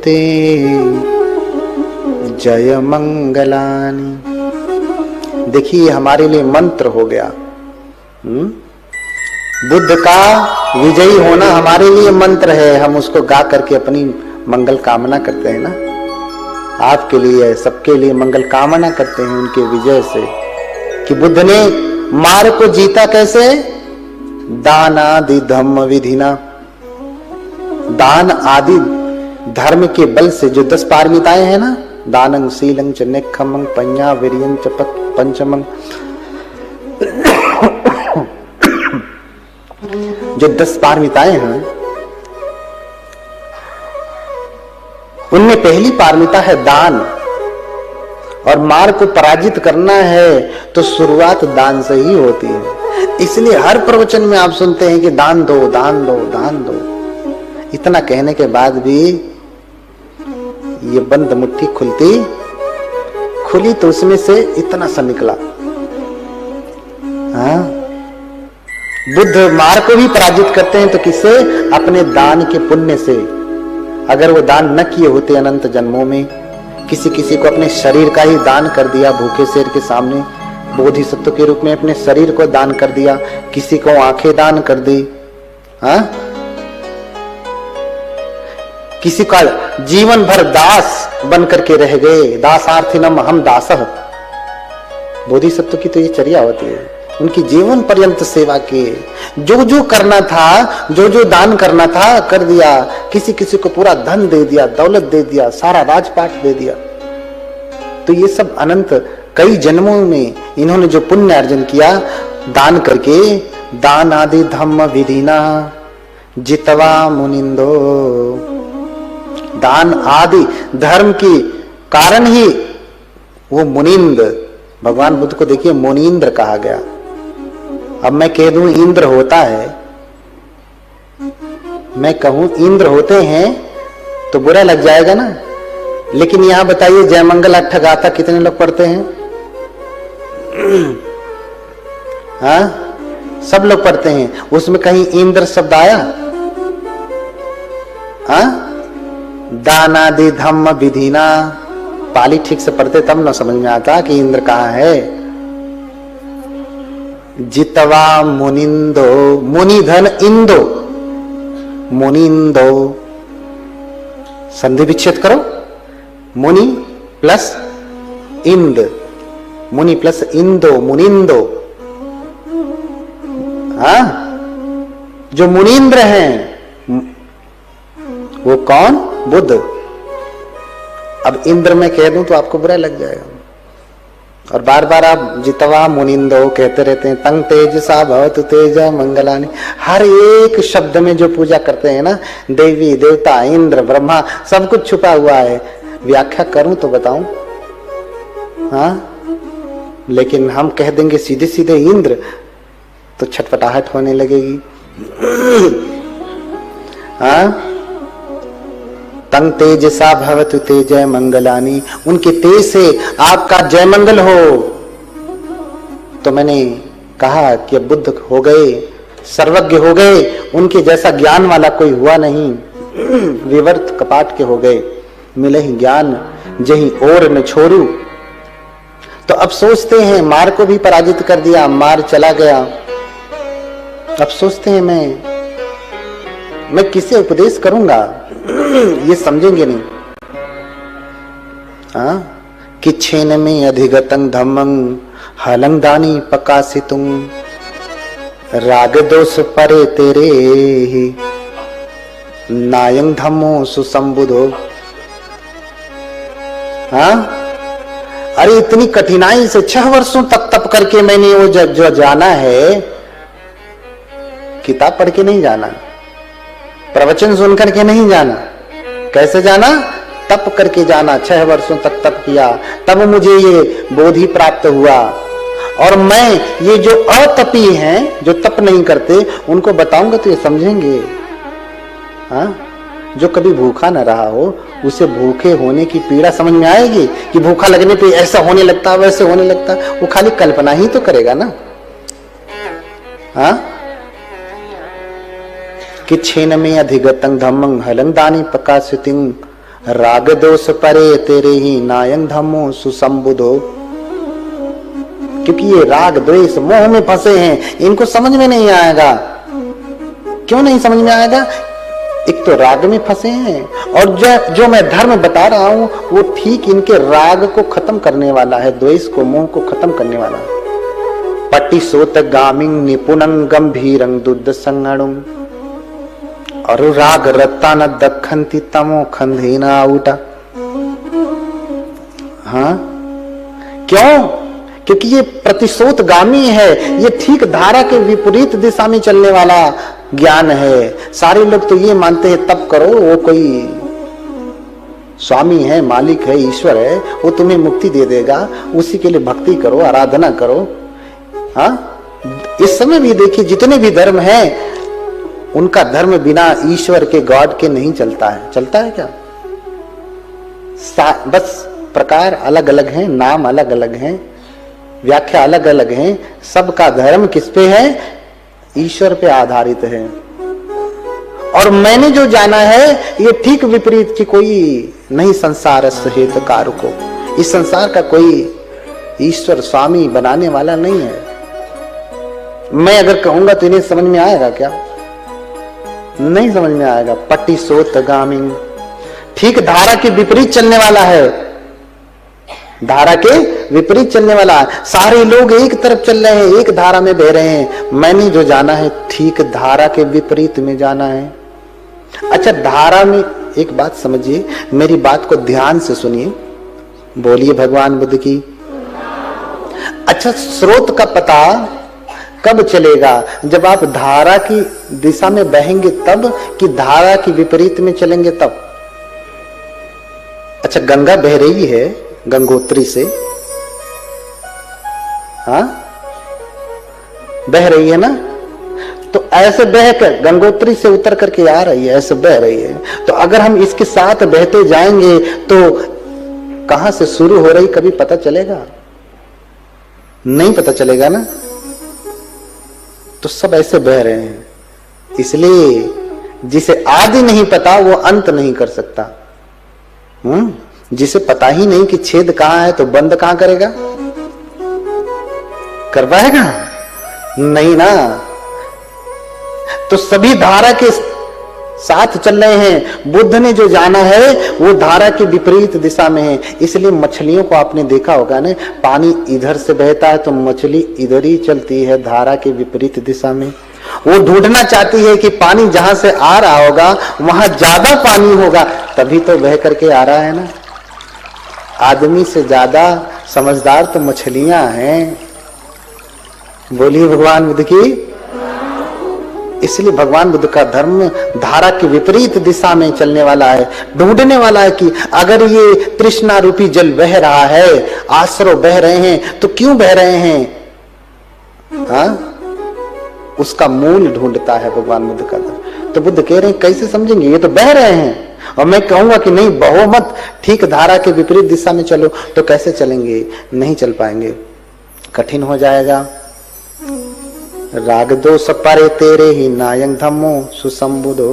ते जय मंगलानि। देखिए हमारे लिए मंत्र हो गया। बुद्ध का विजयी होना हमारे लिए मंत्र है। हम उसको गा करके अपनी मंगल कामना करते हैं ना। आपके लिए, सबके लिए मंगल कामना करते हैं उनके विजय से, कि बुद्ध ने मार को जीता कैसे? दान आदि धम्म विधिना। दान आदि धर्म के बल से, जो 10 पारमिताएं हैं ना, दानं शीलं च नेक्खमं पඤ्ඤा वीर्यं च पंचमं, जो 10 पारमिताएं हैं, उनमें पहली पारमिता है दान। और मार को पराजित करना है तो शुरुआत दान से ही होती है। इसलिए हर प्रवचन में आप सुनते हैं कि दान दो, दान दो, दान दो। इतना कहने के बाद भी ये बंद मुट्ठी खुली तो उसमें से इतना सा निकला। हाँ? बुद्ध मार को भी पराजित करते हैं तो किससे? अपने दान के पुण्य से। अगर वो दान न किए होते अनंत जन्मों में, किसी किसी को अपने शरीर का ही दान कर दिया, भूखे शेर के सामने बोधिसत्व के रूप में अपने शरीर को दान कर दिया, किसी को आंखें दान कर दी, हाँ? किसी का जीवन भर दास बन करके रह गए, दासार्थिनम हम दासः। बोधिसत्व की तो ये चर्या होती है, उनकी जीवन पर्यंत सेवा की, जो जो करना था, जो जो दान करना था कर दिया। किसी किसी को पूरा धन दे दिया, दौलत दे दिया, सारा राजपाट दे दिया। तो ये सब अनंत कई जन्मों में इन्होंने जो पुण्य अर्जन किया दान करके, दान आदि धम्म विधिना जितवा मुनिंदो। दान आदि धर्म की कारण ही वो मुनिंद, भगवान बुद्ध को देखिए मुनींद्र कहा गया। अब मैं कह दूं इंद्र होता है, मैं कहूं इंद्र होते हैं तो बुरा लग जाएगा ना। लेकिन यहां बताइए जय मंगल अट्ठ गाथा कितने लोग पढ़ते हैं? हाँ, सब लोग पढ़ते हैं। उसमें कहीं इंद्र शब्द आया? हाँ? दानादि धम्म विधिना। पाली ठीक से पढ़ते तब ना समझ में आता कि इंद्र कहाँ है। जितवा मुनिंदो, मुनिधन इंदो, मुनिंदो संधि विच्छेद करो, मुनि प्लस इंद, मुनि प्लस इंदो, मुनिंदो। हाँ, जो मुनींद्र हैं वो कौन? बुद्ध। अब इंद्र में कह दूं तो आपको बुरा लग जाएगा, और बार बार आप जितवा मुनिंदो कहते रहते हैं। तंग तेजसा भवतु तेजा मंगलानि। हर एक शब्द में जो पूजा करते हैं ना, देवी देवता इंद्र ब्रह्मा सब कुछ छुपा हुआ है। व्याख्या करूं तो बताऊं? हाँ, लेकिन हम कह देंगे सीधे सीधे इंद्र तो छटपटाहट होने लगेगी। हाँ, तंग तेजसा भवतु तेजय मंगलानि। उनके तेज से आपका जय मंगल हो। तो मैंने कहा कि बुद्ध हो गए, सर्वज्ञ हो गए, उनके जैसा ज्ञान वाला कोई हुआ नहीं। विवर्त कपाट के हो गए, मिले ही ज्ञान जही और न छोड़ू। तो अब सोचते हैं मार को भी पराजित कर दिया, मार चला गया। अब सोचते हैं मैं किसे उपदेश करूंगा? ये समझेंगे नहीं। हाँ, कि छेन में अधिगतं धम्मं हलं दानी प्रकाशितुं राग दोष परे तेरे ही नायं धम्मो सुसंबुधो। हाँ, अरे इतनी कठिनाई से 6 वर्षों तक तप करके मैंने वो जो जाना है, किताब पढ़ के नहीं जाना, प्रवचन सुन करके नहीं जाना। कैसे जाना? तप करके जाना। 6 वर्षों तक तप किया, तब मुझे ये बोधि प्राप्त हुआ। और मैं ये जो अतपी हैं, जो तप नहीं करते, उनको बताऊंगा तो ये समझेंगे। हाँ, जो कभी भूखा न रहा हो उसे भूखे होने की पीड़ा समझ में आएगी कि भूखा लगने पे ऐसा होने लगता, वैसे होने लगता। वो खाली कल्पना ही तो करेगा ना। हाँ, कि छेन में अधिगतं धम्मं हलं दानी प्रकाशितिं राग दोष परे तेरे ही नायं धम्मो सुसंबुधो। क्योंकि ये राग द्वेष मोह में फंसे हैं, इनको समझ में नहीं आएगा। क्यों नहीं समझ में आएगा? एक तो राग में फंसे हैं, और जो मैं धर्म बता रहा हूं वो ठीक इनके राग को खत्म करने वाला है, द्वेष को, मोह को खत्म करने वाला है। पटिसोत गामिंग निपुणं गंभीरं दुद्ध संगणुं अनुराग रत्ता न दखंती तमो खंधेना उठा। हाँ, क्यों? क्योंकि ये प्रतिशोधगामी है, ये ठीक धारा के विपरीत दिशा में चलने वाला ज्ञान है। सारे लोग तो ये मानते हैं तप करो, वो कोई स्वामी है, मालिक है, ईश्वर है, वो तुम्हें मुक्ति दे देगा, उसी के लिए भक्ति करो, आराधना करो। हाँ, इस समय भी देखिए जितने भी धर्म हैं, उनका धर्म बिना ईश्वर के, गॉड के नहीं चलता है। चलता है क्या? बस प्रकार अलग अलग हैं, नाम अलग अलग हैं, व्याख्या अलग अलग हैं, सबका धर्म किस पे है? ईश्वर पे आधारित है। और मैंने जो जाना है ये ठीक विपरीत की कोई नहीं संसार हेतु कार को, इस संसार का कोई ईश्वर स्वामी बनाने वाला नहीं है। मैं अगर कहूंगा तो इन्हें समझ में आएगा क्या? नहीं समझ में आएगा। पटिशोतगामी, ठीक धारा के विपरीत चलने वाला है, धारा के विपरीत चलने वाला है। सारे लोग एक तरफ चल रहे हैं, एक धारा में बह रहे हैं, मैंने जो जाना है ठीक धारा के विपरीत में जाना है। अच्छा, धारा में एक बात समझिए, मेरी बात को ध्यान से सुनिए, बोलिए भगवान बुद्ध की। अच्छा, स्रोत का पता कब चलेगा? जब आप धारा की दिशा में बहेंगे तब, कि धारा की विपरीत में चलेंगे तब? अच्छा, गंगा बह रही है गंगोत्री से, हाँ बह रही है ना, तो ऐसे बहकर गंगोत्री से उतर करके आ रही है, ऐसे बह रही है। तो अगर हम इसके साथ बहते जाएंगे तो कहां से शुरू हो रही कभी पता चलेगा? नहीं पता चलेगा ना। तो सब ऐसे बह रहे हैं, इसलिए जिसे आदि नहीं पता वो अंत नहीं कर सकता। जिसे पता ही नहीं कि छेद कहां है तो बंद कहां करेगा? कर पाएगा? नहीं ना। तो सभी धारा के साथ चल रहे हैं। बुद्ध ने जो जाना है वो धारा के विपरीत दिशा में है। इसलिए मछलियों को आपने देखा होगा ना, पानी इधर से बहता है तो मछली इधर ही चलती है, धारा के विपरीत दिशा में। वो ढूंढना चाहती है कि पानी जहां से आ रहा होगा वहां ज्यादा पानी होगा, तभी तो बह करके आ रहा है ना। आदमी से ज्यादा समझदार तो मछलियां हैं। बोलिए भगवान बुद्ध की। इसलिए भगवान बुद्ध का धर्म धारा के विपरीत दिशा में चलने वाला है, ढूंढने वाला है कि अगर ये तृष्णा रूपी जल बह रहा है, आश्रव बह रहे हैं, तो क्यों बह रहे हैं? हाँ, उसका मूल ढूंढता है भगवान बुद्ध का धर्म। तो बुद्ध कह रहे हैं कैसे समझेंगे, ये तो बह रहे हैं। और मैं कहूंगा कि नहीं, बहो मत, ठीक धारा के विपरीत दिशा में चलो, तो कैसे चलेंगे? नहीं चल पाएंगे, कठिन हो जाएगा। राग दोष परे तेरे ही नायं धम्मो सुसंबुधो,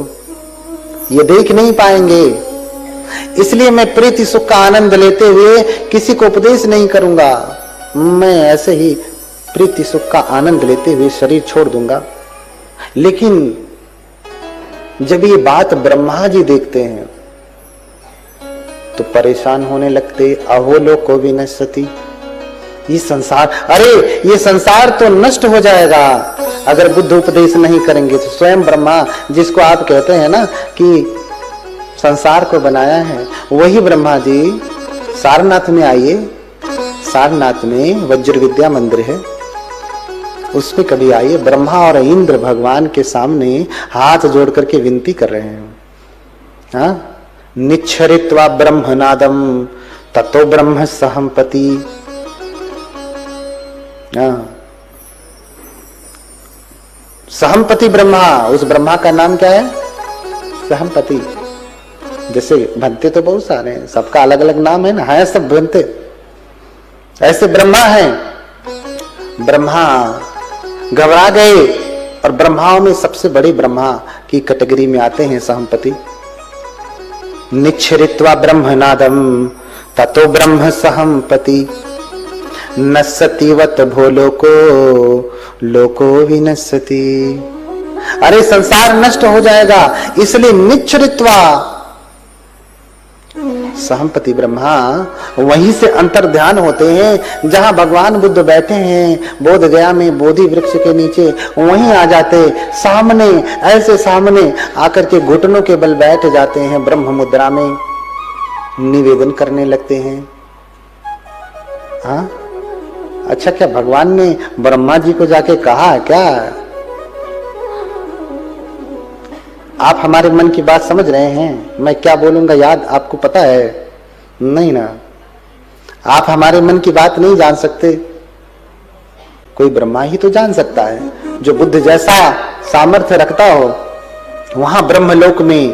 ये देख नहीं पाएंगे। इसलिए मैं प्रीति सुख का आनंद लेते हुए किसी को उपदेश नहीं करूंगा। मैं ऐसे ही प्रीति सुख का आनंद लेते हुए शरीर छोड़ दूंगा। लेकिन जब ये बात ब्रह्मा जी देखते हैं तो परेशान होने लगते। अहो लोको विनश्यति, ये संसार, अरे ये संसार तो नष्ट हो जाएगा अगर बुद्ध उपदेश नहीं करेंगे। तो स्वयं ब्रह्मा, जिसको आप कहते हैं ना कि संसार को बनाया है, वही ब्रह्मा जी सारनाथ में आइए। सारनाथ में वज्र विद्या मंदिर है, उसमें कभी आइए। ब्रह्मा और इंद्र भगवान के सामने हाथ जोड़ करके विनती कर रहे हैं। हाँ, निच्छरित्वा ब्रह्मनादम ततो ब्रह्म सहम्पति। सहम्पति ब्रह्मा, उस ब्रह्मा का नाम क्या है? सहम्पति। जैसे बनते तो बहुत सारे हैं, सबका अलग अलग नाम है ना, है सब बनते। ऐसे ब्रह्मा है। ब्रह्मा घबरा गए, और ब्रह्माओं में सबसे बड़े ब्रह्मा की कैटेगरी में आते हैं सहम्पति। निच्छ्रित्वा ब्रह्मनादम ततो ब्रह्म सहंपति नस्सतिवत भो लोको विनश्यति। अरे संसार नष्ट हो जाएगा, इसलिए निच्छ्रित्वा सहंपति ब्रह्मा, वहीं से अंतर ध्यान होते हैं जहां भगवान बुद्ध बैठे हैं बोध गया में बोधि वृक्ष के नीचे, वहीं आ जाते सामने, ऐसे सामने आकर के घुटनों के बल बैठ जाते हैं, ब्रह्म मुद्रा में निवेदन करने लगते हैं। हाँ, अच्छा, क्या भगवान ने ब्रह्मा जी को जाके कहा क्या आप हमारे मन की बात समझ रहे हैं, मैं क्या बोलूंगा याद आपको पता है? नहीं ना, आप हमारे मन की बात नहीं जान सकते, कोई ब्रह्मा ही तो जान सकता है जो बुद्ध जैसा सामर्थ्य रखता हो। वहां ब्रह्मलोक में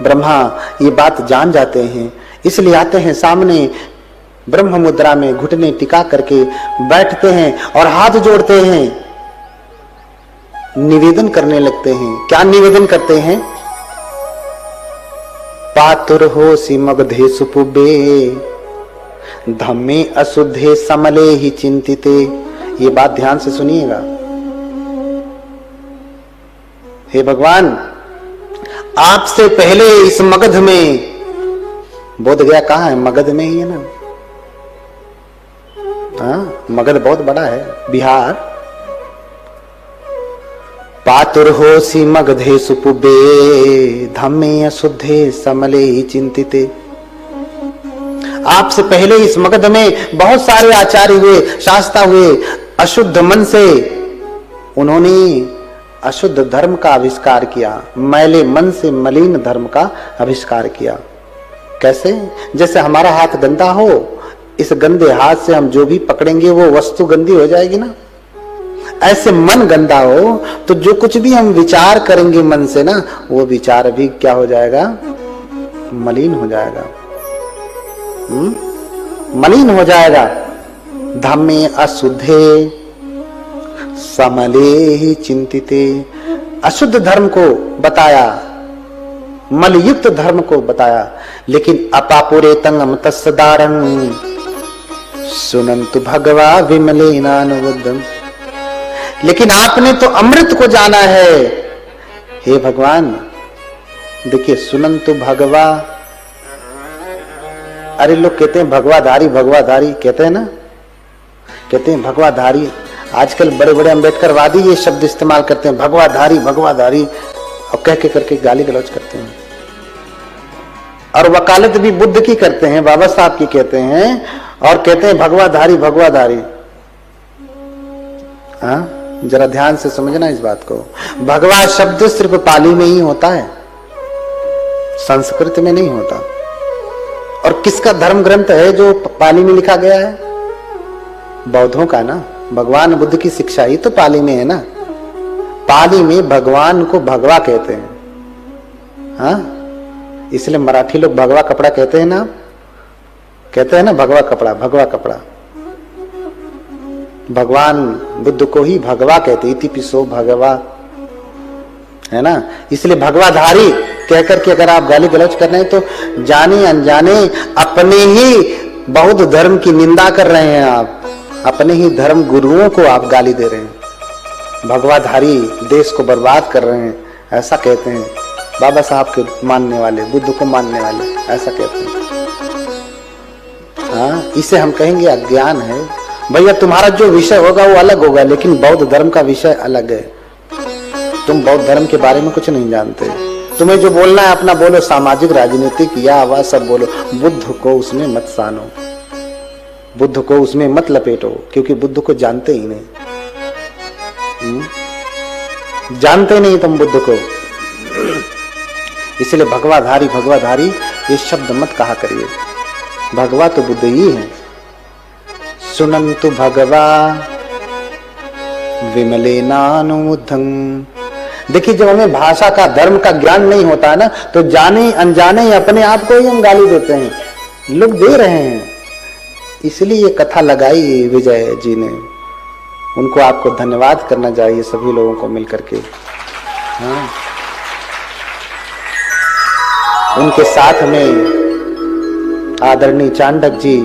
ब्रह्मा ये बात जान जाते हैं, इसलिए आते हैं सामने, ब्रह्म मुद्रा में घुटने टिका करके बैठते हैं और हाथ जोड़ते हैं, निवेदन करने लगते हैं। क्या निवेदन करते हैं? पातुर हो सी मगधे सुपुबे धम्मे अशुद्धे समले ही चिंतिते। ये बात ध्यान से सुनिएगा। हे भगवान, आपसे पहले इस मगध में, बोध गया कहाँ है? मगध में ही है ना। हाँ, मगध बहुत बड़ा है, बिहार। पातुर हो सी मगधे सुपुबे धम्मे अशुद्धे समले ही चिंतिते। आपसे पहले इस मगध में बहुत सारे आचार्य हुए, शास्ता हुए, अशुद्ध मन से उन्होंने अशुद्ध धर्म का आविष्कार किया, मैले मन से मलिन धर्म का आविष्कार किया। कैसे? जैसे हमारा हाथ गंदा हो, इस गंदे हाथ से हम जो भी पकड़ेंगे वो वस्तु गंदी हो जाएगी ना। ऐसे मन गंदा हो तो जो कुछ भी हम विचार करेंगे मन से ना, वो विचार भी क्या हो जाएगा? मलिन हो जाएगा। मलिन हो जाएगा। धम्मे अशुद्धे समले ही चिंतिते। अशुद्ध धर्म को बताया, मलयुक्त धर्म को बताया, लेकिन अपापुरे तंगम तस्दारं सुनंतु भगवा विमलेनानुबुद्धम। लेकिन आपने तो अमृत को जाना है। हे भगवान, देखिए, सुनंतु भगवा, अरे लोग कहते हैं भगवाधारी, भगवाधारी कहते हैं ना, कहते हैं भगवाधारी। आजकल बड़े बड़े अम्बेडकरवादी ये शब्द इस्तेमाल करते हैं, भगवाधारी भगवाधारी, और कह के करके गाली गलौज करते हैं। और वकालत भी बुद्ध की करते हैं, बाबा साहब की कहते हैं, और कहते हैं भगवाधारी भगवाधारी। हाँ, जरा ध्यान से समझना इस बात को। भगवा शब्द सिर्फ पाली में ही होता है, संस्कृत में नहीं होता। और किसका धर्म ग्रंथ है जो पाली में लिखा गया है? बौद्धों का ना। भगवान बुद्ध की शिक्षा ही तो पाली में है ना। पाली में भगवान को भगवा कहते हैं। हाँ, इसलिए मराठी लोग भगवा कपड़ा कहते हैं ना, कहते हैं ना भगवा कपड़ा, भगवा कपड़ा। भगवान बुद्ध को ही भगवा कहते, इति पिसो भगवा, है ना। इसलिए भगवाधारी कहकर के अगर आप गाली गलौज कर रहे हैं तो जाने अनजाने अपने ही बौद्ध धर्म की निंदा कर रहे हैं। आप अपने ही धर्म गुरुओं को आप गाली दे रहे हैं। भगवाधारी देश को बर्बाद कर रहे हैं, ऐसा कहते हैं बाबा साहब के मानने वाले, बुद्ध को मानने वाले, ऐसा कहते हैं। हाँ, इसे हम कहेंगे अज्ञान है। भैया, तुम्हारा जो विषय होगा वो अलग होगा, लेकिन बौद्ध धर्म का विषय अलग है। तुम बौद्ध धर्म के बारे में कुछ नहीं जानते। तुम्हें जो बोलना है अपना बोलो, सामाजिक, राजनीतिक या आवाज सब बोलो, बुद्ध को उसमें मत सानो, बुद्ध को उसमें मत लपेटो, क्योंकि बुद्ध को जानते ही नहीं। जानते नहीं तुम बुद्ध को, इसलिए भगवाधारी भगवाधारी ये शब्द मत कहा करिए। भगवा तो बुद्ध ही है। सुनंतु भगवा विमलेनानुबुद्धं। देखिए, जब हमें भाषा का, धर्म का ज्ञान नहीं होता है ना, तो जाने अनजाने अपने आप को ही हम गाली देते हैं, लोग दे रहे हैं। इसलिए ये कथा लगाई विजय जी ने, उनको आपको धन्यवाद करना चाहिए सभी लोगों को मिलकर के। हाँ, उनके साथ में आदरणीय चांडक जी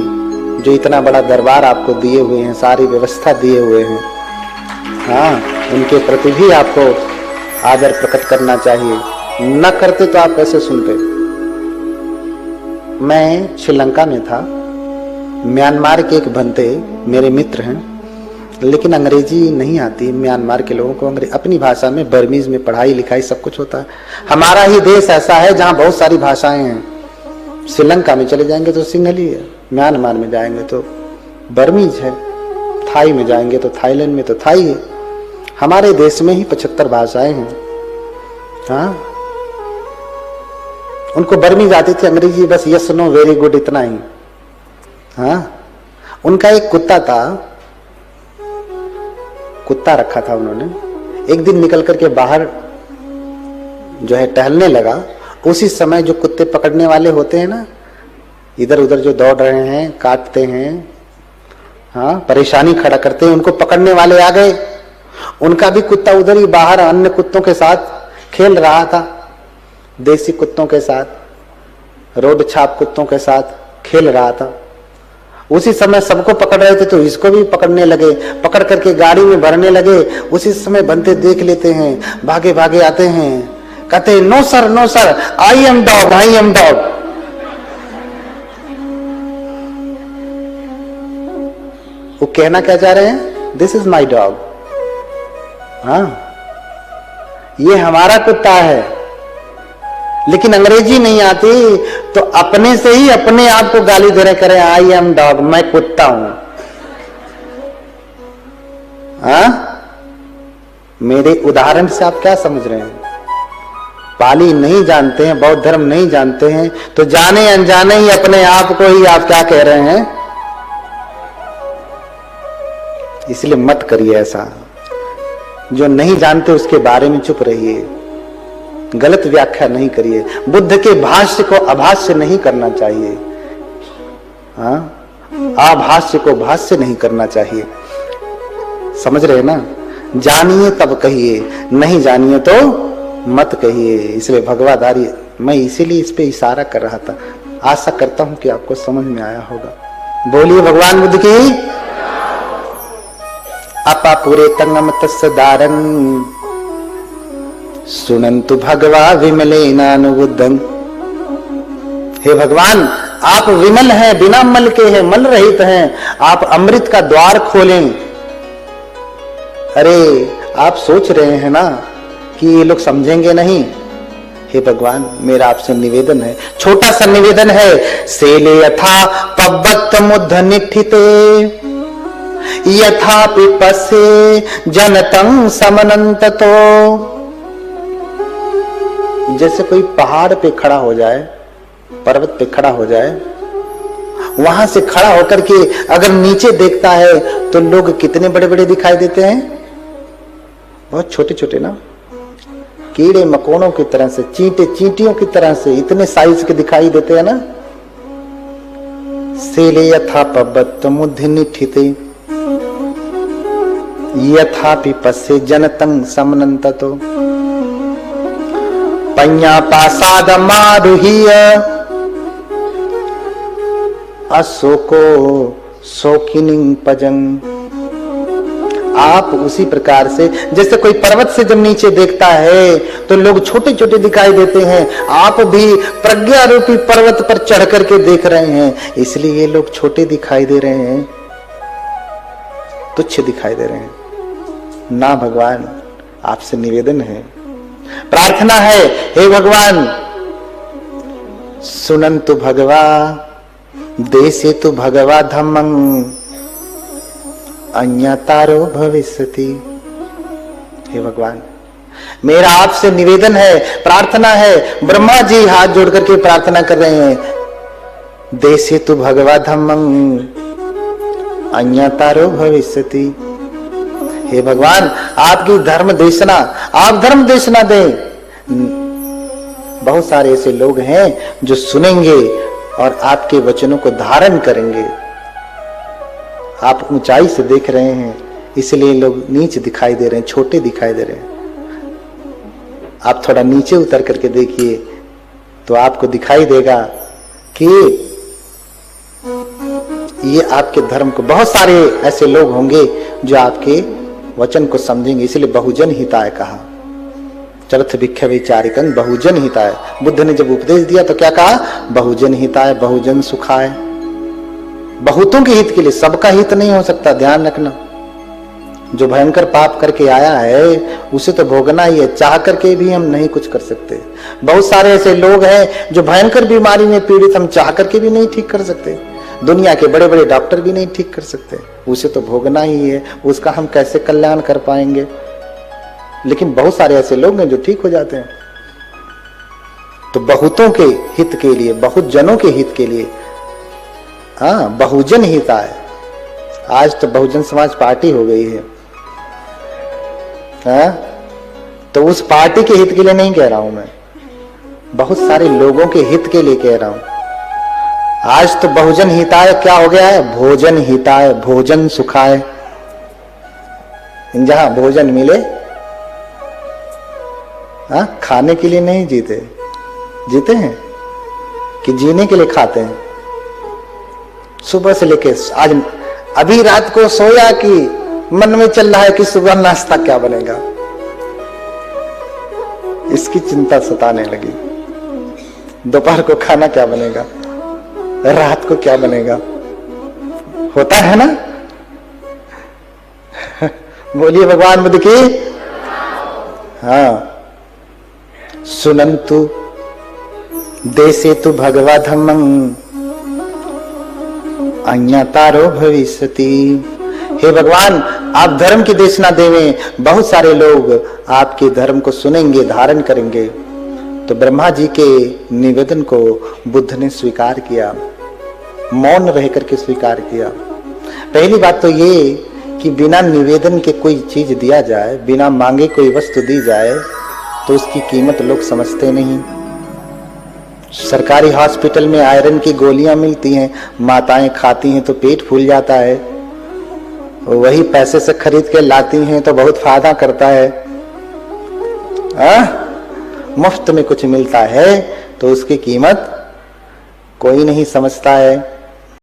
जो इतना बड़ा दरबार आपको दिए हुए हैं, सारी व्यवस्था दिए हुए हैं, हाँ, उनके प्रति भी आपको आदर प्रकट करना चाहिए। न करते तो आप कैसे सुनते। मैं श्रीलंका में था, म्यांमार के एक भंते मेरे मित्र हैं, लेकिन अंग्रेजी नहीं आती म्यांमार के लोगों को। अपनी भाषा में बर्मीज में पढ़ाई लिखाई सब कुछ होता है। हमारा ही देश ऐसा है जहां बहुत सारी भाषाएं हैं। श्रीलंका में चले जाएंगे तो सिंहली है, म्यांमार में जाएंगे तो बर्मीज है, थाई में जाएंगे तो थाईलैंड में तो थाई है। हमारे देश में ही 75 भाषाएं हैं। हाँ, उनको बर्मीज आती थी, अंग्रेजी बस यस नो वेरी गुड इतना ही। हाँ, उनका एक कुत्ता था, कुत्ता रखा था उन्होंने। एक दिन निकल करके बाहर जो है टहलने लगा। उसी समय जो कुत्ते पकड़ने वाले होते हैं ना, इधर उधर जो दौड़ रहे हैं, काटते हैं, हाँ, परेशानी खड़ा करते हैं, उनको पकड़ने वाले आ गए। उनका भी कुत्ता उधर ही बाहर अन्य कुत्तों के साथ खेल रहा था, देसी कुत्तों के साथ, रोड छाप कुत्तों के साथ खेल रहा था। उसी समय सबको पकड़ रहे थे तो इसको भी पकड़ने लगे, पकड़ करके गाड़ी में भरने लगे। उसी समय बनते देख लेते हैं, भागे भागे आते हैं, कहते हैं no sir no sir, I am dog, I am dog. वो कहना क्या चाह रहे हैं, दिस इज माई डॉग। हाँ, ये हमारा कुत्ता है। लेकिन अंग्रेजी नहीं आती तो अपने से ही अपने आप को गाली दे रहे, करें आई एम डॉग, मैं कुत्ता हूं। हाँ, मेरे उदाहरण से आप क्या समझ रहे हैं। पाली नहीं जानते हैं, बौद्ध धर्म नहीं जानते हैं, तो जाने अनजाने ही अपने आप को ही आप क्या कह रहे हैं। इसलिए मत करिए ऐसा। जो नहीं जानते उसके बारे में चुप रहिए, गलत व्याख्या नहीं करिए। बुद्ध के भाष्य को अभाष्य नहीं करना चाहिए। हाँ, आभाष्य को भाष्य नहीं करना चाहिए। समझ रहे ना। जानिए तब कहिए, नहीं जानिए तो मत कहिए। इसलिए भगवाधारी, मैं इसीलिए इस पे इशारा कर रहा था। आशा करता हूं कि आपको समझ में आया होगा। बोलिए भगवान बुद्ध की। अपा पूरे तंगम तस्दारन सुनंतु भगवा विमलेनानुबुद्धं। हे भगवान, आप विमल हैं, बिना मल के हैं, मल रहित हैं। आप अमृत का द्वार खोलें। अरे आप सोच रहे हैं ना कि ये लोग समझेंगे नहीं। हे भगवान, मेरा आपसे निवेदन है, छोटा सा निवेदन है। सेले यथा पब्बत मुद्ध निठिते यथा पिपसे जनतं समनंततो। जैसे कोई पहाड़ पे खड़ा हो जाए, पर्वत पे खड़ा हो जाए, वहां से खड़ा होकर के अगर नीचे देखता है तो लोग कितने बड़े बड़े दिखाई देते हैं, बहुत छोटे छोटे ना, कीड़े मकोड़ों की तरह से, चींटे चींटियों की तरह से इतने साइज के दिखाई देते हैं ना। सेले यथा पब्बत मुद्ध निठिते यथा पिपसे जनतं समनंततो। पඤ्ඤा पासाद मारुह्य अशोको शोकिनीं पजं। आप उसी प्रकार से, जैसे कोई पर्वत से जब नीचे देखता है तो लोग छोटे छोटे दिखाई देते हैं, आप भी प्रज्ञा रूपी पर्वत पर चढ़ करके देख रहे हैं, इसलिए ये लोग छोटे दिखाई दे रहे हैं, तुच्छ दिखाई दे रहे हैं ना। भगवान, आपसे निवेदन है, प्रार्थना है, हे भगवान, सुनंतु भगवा देशे तु भगवा धम्मं अन्यतारो भविष्यति। हे भगवान, मेरा आपसे निवेदन है, प्रार्थना है। ब्रह्मा जी हाथ जोड़ करके प्रार्थना कर रहे हैं, देशे तु भगवा धम्मं अन्यतारो भविष्यति। हे भगवान, आपकी धर्म देशना, आप धर्म देशना दें। बहुत सारे ऐसे लोग हैं जो सुनेंगे और आपके वचनों को धारण करेंगे। आप ऊंचाई से देख रहे हैं, इसलिए लोग नीचे दिखाई दे रहे हैं, छोटे दिखाई दे रहे हैं। आप थोड़ा नीचे उतर करके देखिए, तो आपको दिखाई देगा कि ये आपके धर्म को, बहुत सारे ऐसे लोग होंगे जो आपके वचन को समझेंगे। इसलिए बहुजन हिताय कहा, चरथ भिक्ष विचारिकन बहुजन हिताय। बुद्ध ने जब उपदेश दिया तो क्या कहा? बहुजन हिताय, बहुजन सुखाय। बहुतों के हित के लिए, सबका हित नहीं हो सकता, ध्यान रखना। जो भयंकर पाप करके आया है उसे तो भोगना ही है, चाह करके भी हम नहीं कुछ कर सकते। बहुत सारे ऐसे लोग हैं जो भयंकर बीमारी में पीड़ित, हम चाह करके भी नहीं ठीक कर सकते। दुनिया के बड़े बड़े डॉक्टर भी नहीं ठीक कर सकते, उसे तो भोगना ही है। उसका हम कैसे कल्याण कर पाएंगे? लेकिन बहुत सारे ऐसे लोग हैं जो ठीक हो जाते हैं। तो बहुतों के हित के लिए, बहुत जनों के हित के लिए, हाँ, बहुजन हिताय। आज तो बहुजन समाज पार्टी हो गई है, हाँ? तो उस पार्टी के हित के लिए नहीं कह रहा हूं मैं, बहुत सारे लोगों के हित के लिए कह रहा हूं। आज तो बहुजन हिताय क्या हो गया है? भोजन हिताय, भोजन सुखाय। जहां भोजन मिले, हाँ, खाने के लिए नहीं जीते, जीते हैं कि जीने के लिए खाते हैं। सुबह से लेके आज, अभी रात को सोया कि मन में चल रहा है कि सुबह नाश्ता क्या बनेगा, इसकी चिंता सताने लगी। दोपहर को खाना क्या बनेगा, रात को क्या बनेगा, होता है ना? बोलिए भगवान बुद्ध की। हाँ, सुनंतु देशे तु भगवा धम्मं अन्यतारो भविष्यति। हे भगवान, आप धर्म की देशना देवें, बहुत सारे लोग आपके धर्म को सुनेंगे, धारण करेंगे। तो ब्रह्मा जी के निवेदन को बुद्ध ने स्वीकार किया, मौन रह करके स्वीकार किया। पहली बात तो ये कि बिना निवेदन के कोई चीज दिया जाए, बिना मांगे कोई वस्तु दी जाए तो उसकी कीमत लोग समझते नहीं। सरकारी हॉस्पिटल में आयरन की गोलियां मिलती हैं, माताएं खाती हैं तो पेट फूल जाता है, वही पैसे से खरीद के लाती हैं तो बहुत फायदा करता है। मुफ्त में कुछ मिलता है तो उसकी कीमत कोई नहीं समझता है।